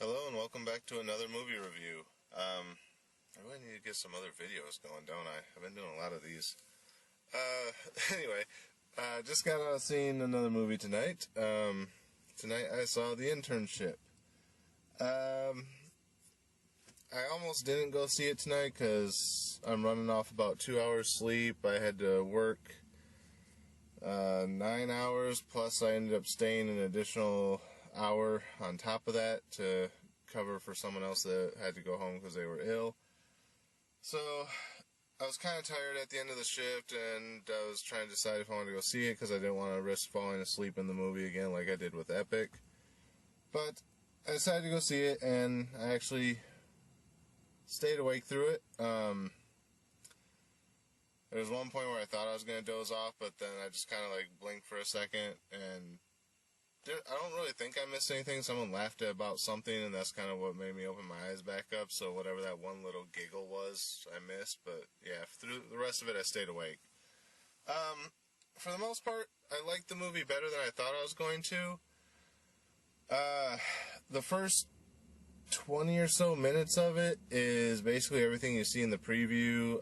Hello and welcome back to another movie review. I really need to get some other videos going, don't I? I've been doing a lot of these. Anyway, just got out of seeing another movie tonight. Tonight I saw The Internship. I almost didn't go see it tonight because I'm running off about 2 hours sleep. I had to work 9 hours, plus I ended up staying an additional hour on top of that to cover for someone else that had to go home because they were ill. So I was kind of tired at the end of the shift, and I was trying to decide if I wanted to go see it because I didn't want to risk falling asleep in the movie again like I did with Epic. But I decided to go see it, and I actually stayed awake through it. There was one point where I thought I was going to doze off, but then I just kind of blinked for a second, and I don't really think I missed anything. Someone laughed about something, and that's kind of what made me open my eyes back up. So whatever that one little giggle was, I missed. But yeah, through the rest of it, I stayed awake. For the most part, I liked the movie better than I thought I was going to. The first 20 or so minutes of it is basically everything you see in the preview.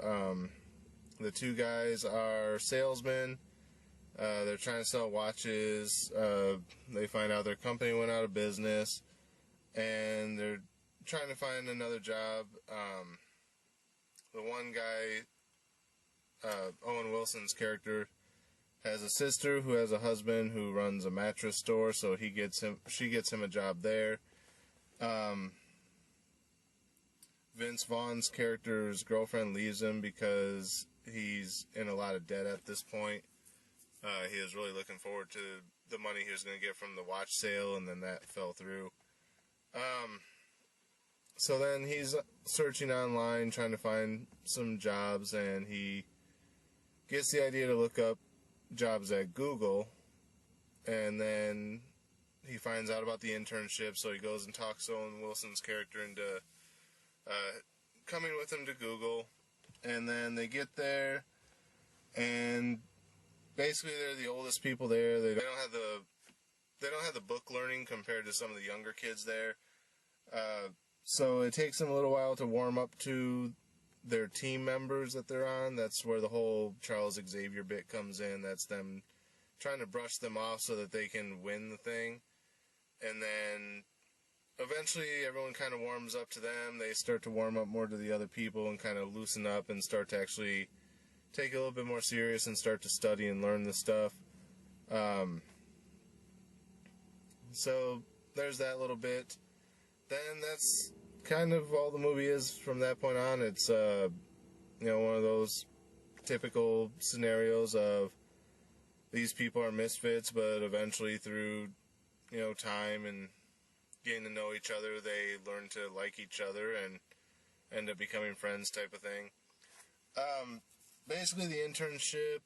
The two guys are salesmen. They're trying to sell watches. They find out their company went out of business, and they're trying to find another job. The one guy, Owen Wilson's character, has a sister who has a husband who runs a mattress store, so she gets him a job there. Vince Vaughn's character's girlfriend leaves him because he's in a lot of debt at this point. He was really looking forward to the money he was going to get from the watch sale, and then that fell through. So then he's searching online, trying to find some jobs, and he gets the idea to look up jobs at Google, and then he finds out about the internship, so he goes and talks Owen Wilson's character into coming with him to Google, and then they get there, and basically they're the oldest people there. They don't have the book learning compared to some of the younger kids there. So it takes them a little while to warm up to their team members that they're on. That's where the whole Charles Xavier bit comes in. That's them trying to brush them off so that they can win the thing. And then eventually everyone kind of warms up to them. They start to warm up more to the other people and kind of loosen up and start to actually take it a little bit more serious and start to study and learn the stuff. So there's that little bit. Then that's kind of all the movie is from that point on. It's one of those typical scenarios of these people are misfits, but eventually through time and getting to know each other, they learn to like each other and end up becoming friends type of thing. Basically, the internship,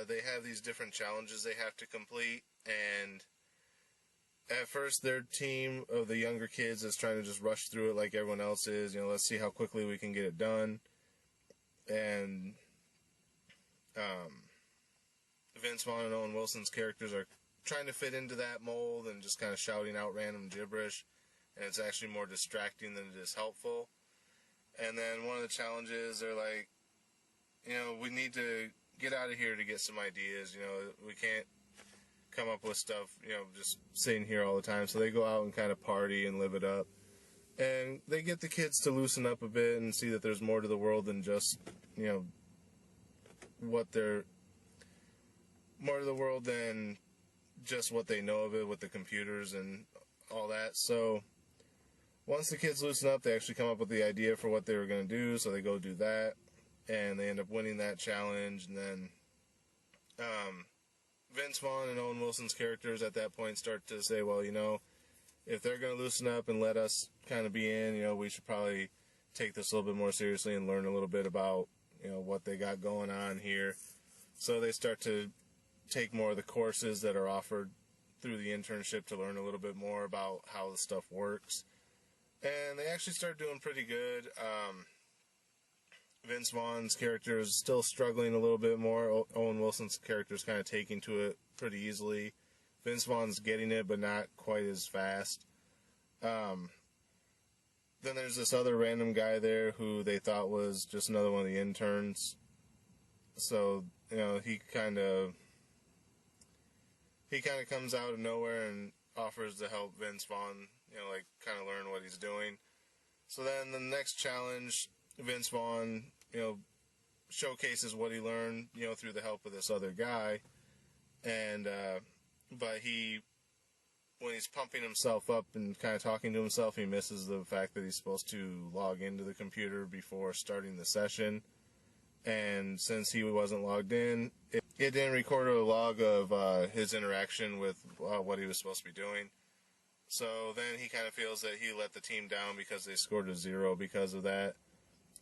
they have these different challenges they have to complete, and at first their team of the younger kids is trying to just rush through it like everyone else is. Let's see how quickly we can get it done. And Vince Vaughn and Owen Wilson's characters are trying to fit into that mold and just kind of shouting out random gibberish, and it's actually more distracting than it is helpful. And then one of the challenges, they're like, we need to get out of here to get some ideas. We can't come up with stuff, just sitting here all the time. So they go out and kind of party and live it up. And they get the kids to loosen up a bit and see that there's more to the world than just, more to the world than just what they know of it with the computers and all that. So once the kids loosen up, they actually come up with the idea for what they were going to do. So they go do that. And they end up winning that challenge, and then Vince Vaughn and Owen Wilson's characters at that point start to say, well, if they're going to loosen up and let us kind of be in, we should probably take this a little bit more seriously and learn a little bit about, what they got going on here. So they start to take more of the courses that are offered through the internship to learn a little bit more about how the stuff works. And they actually start doing pretty good. Vince Vaughn's character is still struggling a little bit more. Owen Wilson's character is kind of taking to it pretty easily. Vince Vaughn's getting it, but not quite as fast. then there's this other random guy there who they thought was just another one of the interns. So, he kind of comes out of nowhere and offers to help Vince Vaughn, kind of learn what he's doing. So then the next challenge, Vince Vaughn, showcases what he learned, through the help of this other guy. And, but when he's pumping himself up and kind of talking to himself, he misses the fact that he's supposed to log into the computer before starting the session. And since he wasn't logged in, it didn't record a log of his interaction with what he was supposed to be doing. So then he kind of feels that he let the team down because they scored a 0 because of that.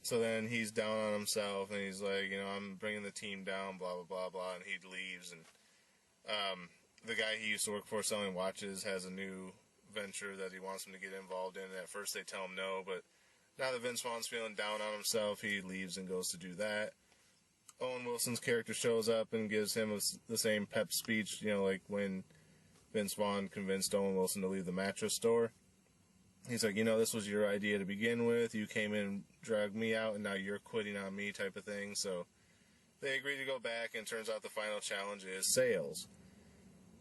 So then he's down on himself, and he's like, I'm bringing the team down, blah, blah, blah, blah, and he leaves. And the guy he used to work for selling watches has a new venture that he wants him to get involved in. And at first they tell him no, but now that Vince Vaughn's feeling down on himself, he leaves and goes to do that. Owen Wilson's character shows up and gives him the same pep speech, like when Vince Vaughn convinced Owen Wilson to leave the mattress store. He's like, this was your idea to begin with. You came in, dragged me out, and now you're quitting on me type of thing. So they agree to go back, and it turns out the final challenge is sales,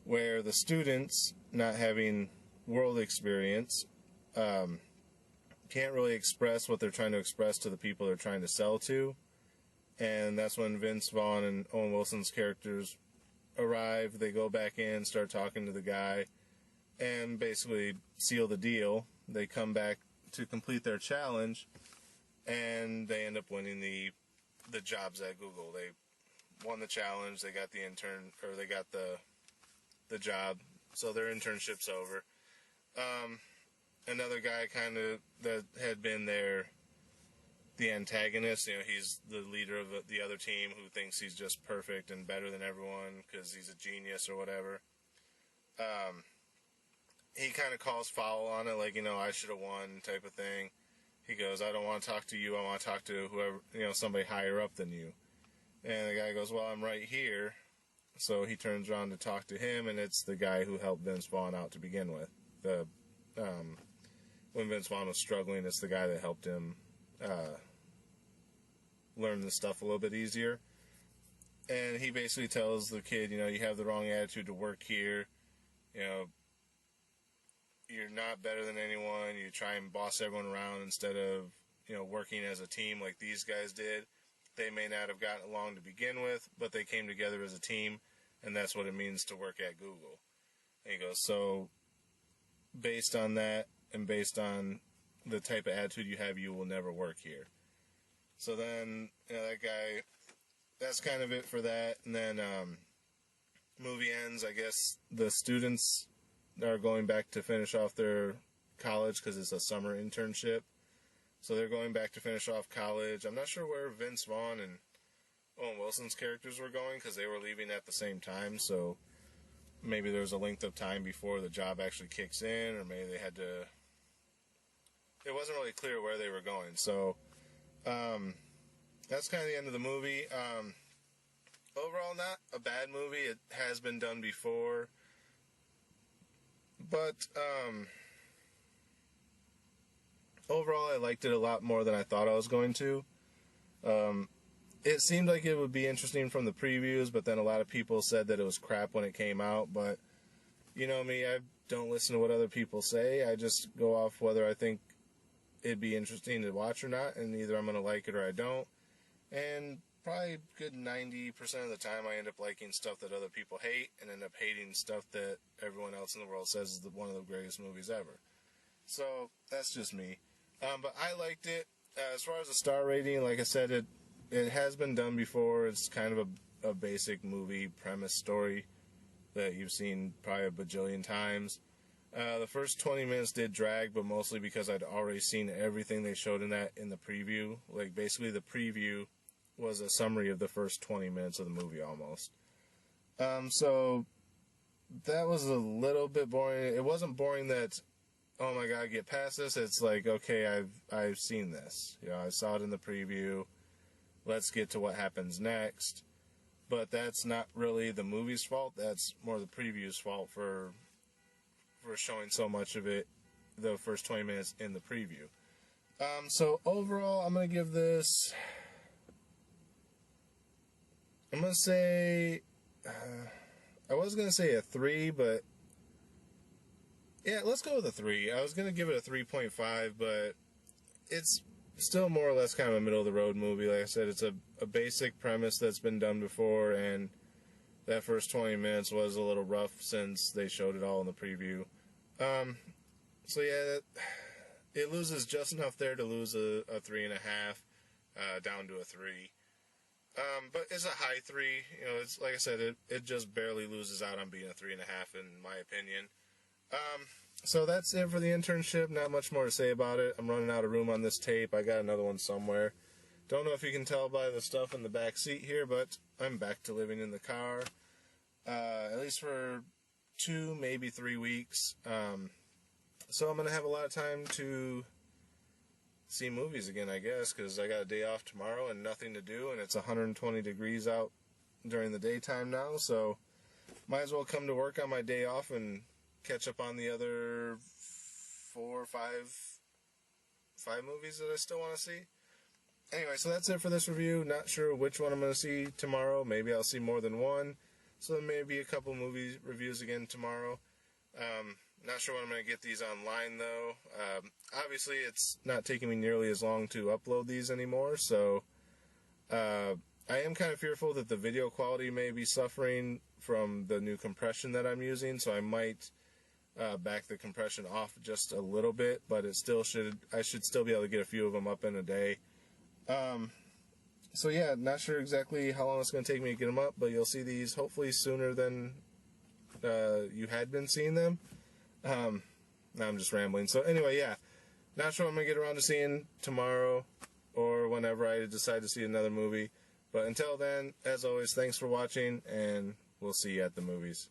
where the students, not having world experience, can't really express what they're trying to express to the people they're trying to sell to. And that's when Vince Vaughn and Owen Wilson's characters arrive. They go back in, start talking to the guy, and basically seal the deal. They come back to complete their challenge, and they end up winning the jobs at Google. They won the challenge. They got the the job. So their internship's over. Another guy kind of that had been the antagonist, he's the leader of the other team who thinks he's just perfect and better than everyone because he's a genius or whatever. He kind of calls foul on it, like, I should have won type of thing. He goes, I don't want to talk to you. I want to talk to whoever, somebody higher up than you. And the guy goes, well, I'm right here. So he turns around to talk to him, and it's the guy who helped Vince Vaughn out to begin with. When Vince Vaughn was struggling, it's the guy that helped him learn the stuff a little bit easier. And he basically tells the kid, you have the wrong attitude to work here. You're not better than anyone. You try and boss everyone around instead of, working as a team like these guys did. They may not have gotten along to begin with, but they came together as a team, and that's what it means to work at Google. And he goes, so based on that and based on the type of attitude you have, you will never work here. So then, that guy, that's kind of it for that. And then movie ends. I guess the students are going back to finish off their college because it's a summer internship. So they're going back to finish off college. I'm not sure where Vince Vaughn and Owen Wilson's characters were going because they were leaving at the same time. So maybe there was a length of time before the job actually kicks in, or maybe they had to... It wasn't really clear where they were going. So that's kind of the end of the movie. Overall, not a bad movie. It has been done before. But overall, I liked it a lot more than I thought I was going to. It seemed like it would be interesting from the previews, but then a lot of people said that it was crap when it came out. But you know me, I don't listen to what other people say. I just go off whether I think it'd be interesting to watch or not, and either I'm going to like it or I don't. And probably a good 90% of the time I end up liking stuff that other people hate and end up hating stuff that everyone else in the world says is one of the greatest movies ever. So that's just me. But I liked it. As far as the star rating, like I said, it has been done before. It's kind of a basic movie premise story that you've seen probably a bajillion times. The first 20 minutes did drag, but mostly because I'd already seen everything they showed in the preview. Like, basically the preview was a summary of the first 20 minutes of the movie almost. So that was a little bit boring. It wasn't boring that, oh my god, get past this. It's like, okay, I've seen this. I saw it in the preview. Let's get to what happens next. But that's not really the movie's fault. That's more the preview's fault for showing so much of it the first 20 minutes in the preview. So overall, I'm going to give this, I'm going to say, I was going to say a 3, but yeah, let's go with a 3. I was going to give it a 3.5, but it's still more or less kind of a middle-of-the-road movie. Like I said, it's a basic premise that's been done before, and that first 20 minutes was a little rough since they showed it all in the preview. So yeah, it loses just enough there to lose a 3.5, down to a 3. But it's a high 3. You know, it's like I said, it just barely loses out on being a 3.5 in my opinion. So that's it for the internship. Not much more to say about it. I'm running out of room on this tape. I got another one somewhere. Don't know if you can tell by the stuff in the back seat here, but I'm back to living in the car. At least for 2, maybe 3 weeks. So I'm going to have a lot of time to see movies again, I guess, because I got a day off tomorrow and nothing to do, and it's 120 degrees out during the daytime now, so might as well come to work on my day off and catch up on the other 4 or 5 movies that I still want to see. Anyway, so that's it for this review. Not sure which one I'm going to see tomorrow. Maybe I'll see more than one. So there may be a couple movie reviews again tomorrow. Not sure when I'm going to get these online, though. Obviously, it's not taking me nearly as long to upload these anymore, so I am kind of fearful that the video quality may be suffering from the new compression that I'm using, so I might back the compression off just a little bit, but I should still be able to get a few of them up in a day. So yeah, not sure exactly how long it's going to take me to get them up, but you'll see these hopefully sooner than you had been seeing them. Now I'm just rambling. So anyway, yeah, not sure I'm going to get around to seeing tomorrow or whenever I decide to see another movie. But until then, as always, thanks for watching, and we'll see you at the movies.